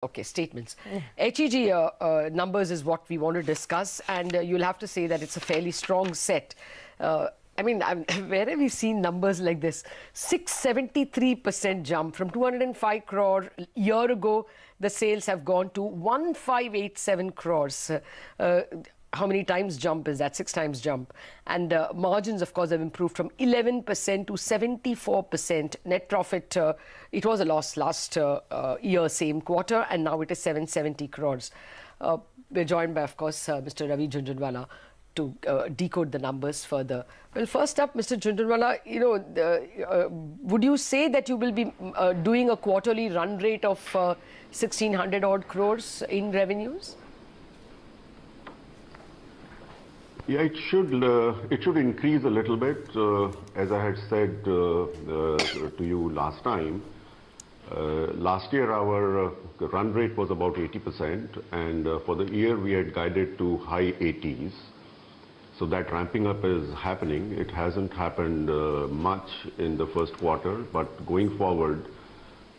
Okay, statements. HEG numbers is what we want to discuss, and you'll have to say that it's a fairly strong set. I mean, where have we seen numbers like this? 673% jump from 205 crore year ago. The sales have gone to 1587 crores. How many times jump is that? 6 times jump. And margins, of course, have improved from 11% to 74%. Net profit, it was a loss last year, same quarter, and now it is 770 crores. We're joined by, of course, Mr. Ravi Jhunjhunwala to decode the numbers further. Well, first up, Mr. Jhunjhunwala, you know, would you say that you will be doing a quarterly run rate of 1,600 odd crores in revenues? Yeah, it should increase a little bit, as I had said to you last time. Last year our run rate was about 80%, and for the year we had guided to high 80s. So that ramping up is happening. It hasn't happened much in the first quarter, but going forward,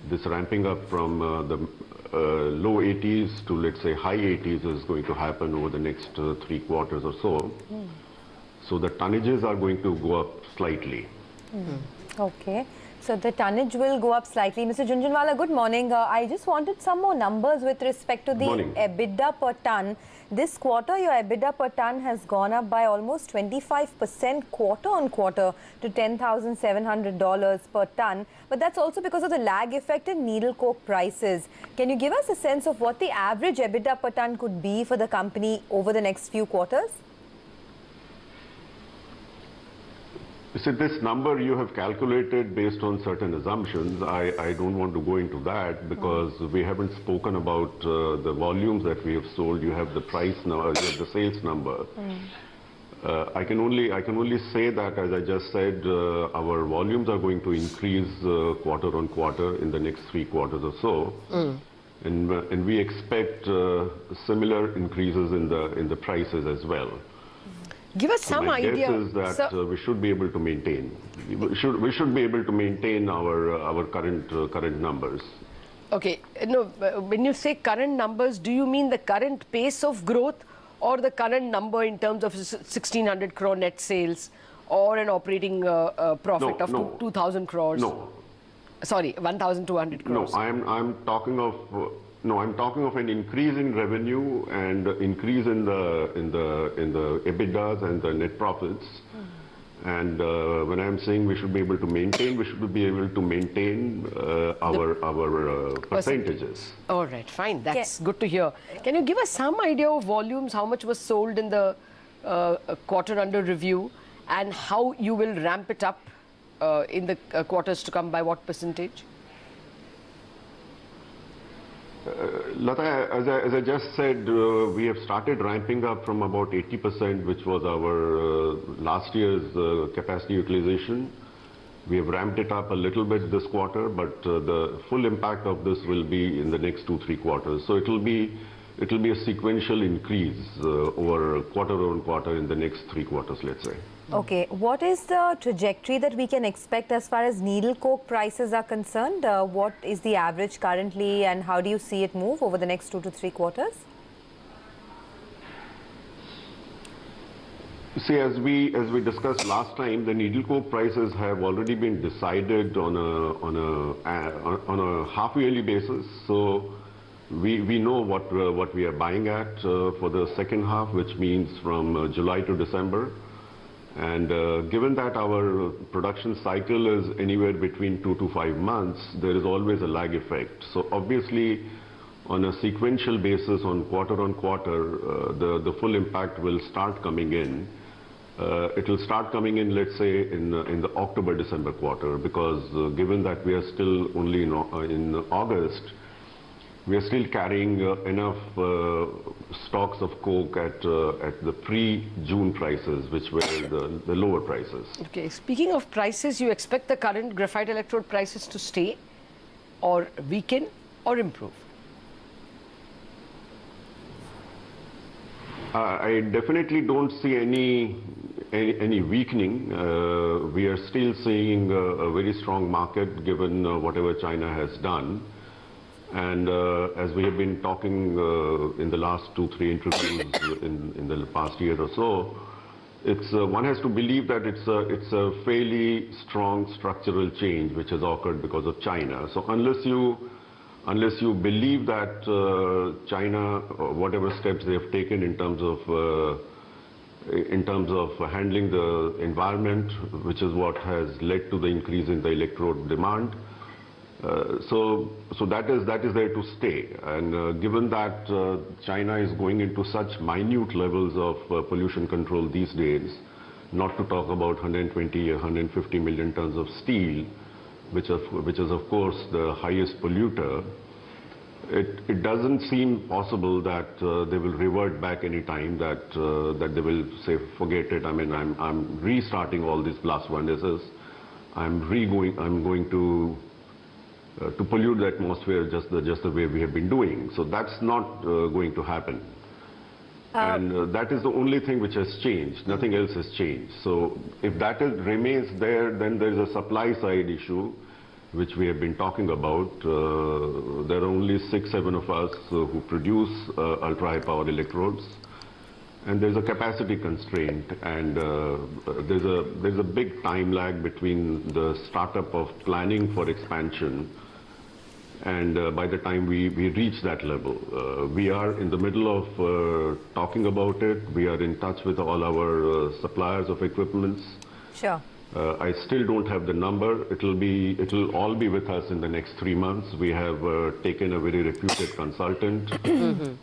this ramping up from the low 80s to, let's say, high 80s is going to happen over the next 3 quarters or so. So the tonnages are going to go up slightly. Okay. So the tonnage will go up slightly. Mr. Jhunjhunwala, good morning. I just wanted some more numbers with respect to the EBITDA per ton. This quarter, your EBITDA per ton has gone up by almost 25% quarter on quarter to $10,700 per ton. But that's also because of the lag effect in needle coke prices. Can you give us a sense of what the average EBITDA per ton could be for the company over the next few quarters? So this number you have calculated based on certain assumptions. I don't want to go into that because we haven't spoken about the volumes that we have sold. You have the price now, you have the sales number. I can only say that, as I just said, our volumes are going to increase quarter on quarter in the next 3 quarters or so, and we expect similar increases in the prices as well. Give us some idea. My guess is that we should be able to maintain. We should be able to maintain our current numbers. Okay. No, when you say current numbers, do you mean the current pace of growth, or the current number in terms of 1,600 crore net sales, or an operating profit of 2,000 crores? No. Sorry, 1,200 crores. No, I'm talking of. No, I'm talking of an increase in revenue and increase in the EBITDAs and the net profits. And when I'm saying we should be able to maintain, we should be able to maintain our percentages. All right, fine. That's good to hear. Can you give us some idea of volumes, how much was sold in the quarter under review, and how you will ramp it up in the quarters to come, by what percentage? Lata, as I just said, we have started ramping up from about 80%, which was our last year's capacity utilization. We have ramped it up a little bit this quarter, but the full impact of this will be in the next 2-3 quarters. So it will be a sequential increase over quarter on quarter in the next 3 quarters, let's say. Okay, what is the trajectory that we can expect as far as needle coke prices are concerned? What is the average currently, and how do you see it move over the next 2 to 3 quarters? See, as we discussed last time, the needle coke prices have already been decided on a half-yearly basis. So we know what we are buying at for the second half, which means from July to December. And given that our production cycle is anywhere between 2 to 5 months, there is always a lag effect. So obviously, on a sequential basis, on quarter, the full impact will start coming in. It will start coming in, let's say, in the October-December quarter, because given that we are still only in August, we are still carrying enough stocks of coke at the pre-June prices, which were the lower prices. Okay, speaking of prices, you expect the current graphite electrode prices to stay, or weaken, or improve? I definitely don't see any weakening. We are still seeing a very strong market given whatever China has done. And as we have been talking in the last 2-3 interviews in the past year or so, it's one has to believe that it's a fairly strong structural change which has occurred because of China. So unless you believe that China, whatever steps they have taken in terms of handling the environment, which is what has led to the increase in the electrode demand, so that is there to stay. And given that China is going into such minute levels of pollution control these days, not to talk about 120 or 150 million tons of steel, which is of course the highest polluter, it doesn't seem possible that they will revert back any time, that they will say, forget it, I mean, I'm restarting all these blast furnaces, I'm going to pollute the atmosphere just the way we have been doing. So that's not going to happen. And that is the only thing which has changed. Nothing else has changed. So if that remains there, then there is a supply side issue, which we have been talking about. There are only 6-7 of us who produce ultra-high power electrodes. And there's a capacity constraint, and there's a big time lag between the startup of planning for expansion and by the time we reach that level. We are in the middle of talking about it. We are in touch with all our suppliers of equipments. Sure. I still don't have the number. It'll all be with us in the next 3 months. We have taken a very reputed consultant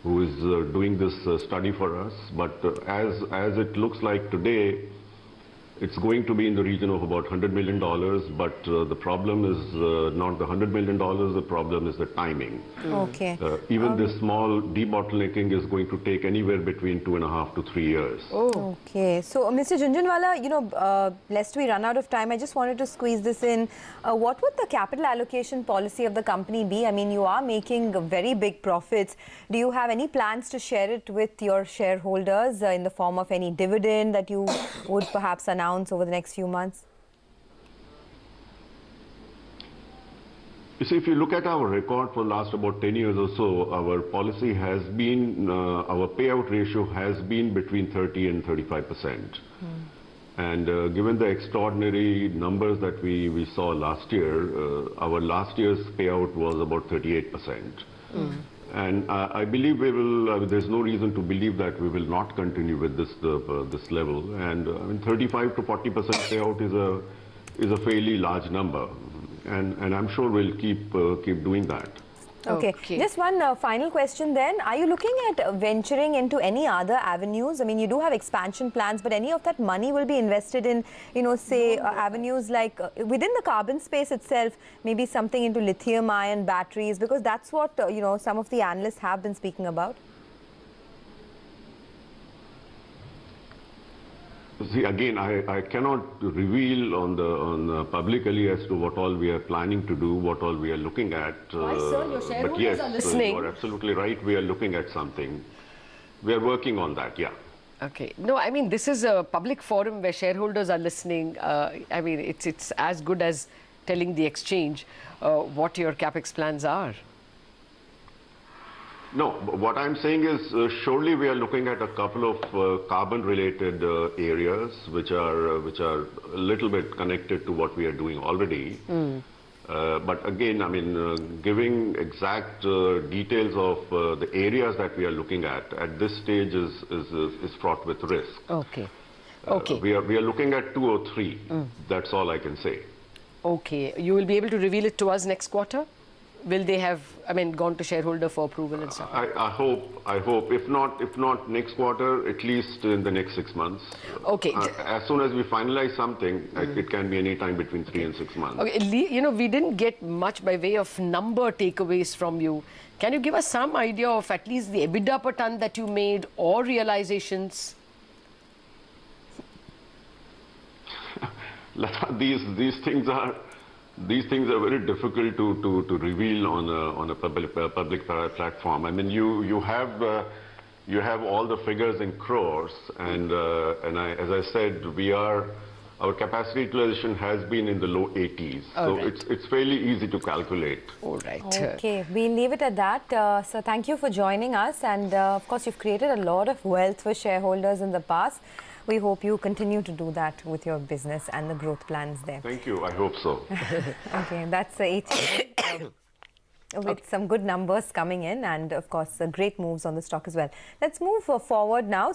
who is doing this study for us. But as it looks like today, it's going to be in the region of about $100 million. But the problem is not the $100 million. The problem is the timing. Okay. Even this small debottlenecking is going to take anywhere between 2.5 to 3 years. Oh. Okay. So, Mr. Jhunjhunwala, lest we run out of time, I just wanted to squeeze this in. What would the capital allocation policy of the company be? I mean, you are making very big profits. Do you have any plans to share it with your shareholders in the form of any dividend that you would perhaps announce over the next few months? You see, if you look at our record for the last about 10 years or so, our policy has been, our payout ratio has been between 30 and 35%. And given the extraordinary numbers that we saw last year, our last year's payout was about 38%. And I believe we will, there's no reason to believe that we will not continue with this level. And I mean, 35 to 40% payout is a fairly large number. And I'm sure we'll keep doing that. Okay. Just one final question then. Are you looking at venturing into any other avenues? I mean, you do have expansion plans, but any of that money will be invested in, say avenues like within the carbon space itself, maybe something into lithium-ion batteries, because that's what, some of the analysts have been speaking about. See, again, I cannot reveal on publicly as to what all we are planning to do, what all we are looking at. Why, sir? Your shareholders but yes, are listening. You are absolutely right. We are looking at something. We are working on that, yeah. Okay. No, I mean, this is a public forum where shareholders are listening. I mean, it's as good as telling the exchange what your capex plans are. No, what I'm saying is surely we are looking at a couple of carbon-related areas which are a little bit connected to what we are doing already. But again, I mean, giving exact details of the areas that we are looking at this stage is fraught with risk. Okay. Okay. We are looking at 2 or 3. That's all I can say. Okay. You will be able to reveal it to us next quarter? Will they have, I mean, gone to shareholder for approval and stuff? I hope. If not next quarter, at least in the next 6 months. Okay. As soon as we finalize something, it can be any time between 3 and 6 months. Okay, we didn't get much by way of number takeaways from you. Can you give us some idea of at least the EBITDA per ton that you made or realizations? These things are very difficult to reveal on a public platform. I mean, you have all the figures in crores, and as I said, we are our capacity utilization has been in the low 80s. All So right. it's fairly easy to calculate. All right. Okay, we'll leave it at that. So thank you for joining us, and of course you've created a lot of wealth for shareholders in the past. We hope you continue to do that with your business and the growth plans there. Thank you. I hope so. Okay, that's HEG with some good numbers coming in, and of course great moves on the stock as well. Let's move forward now.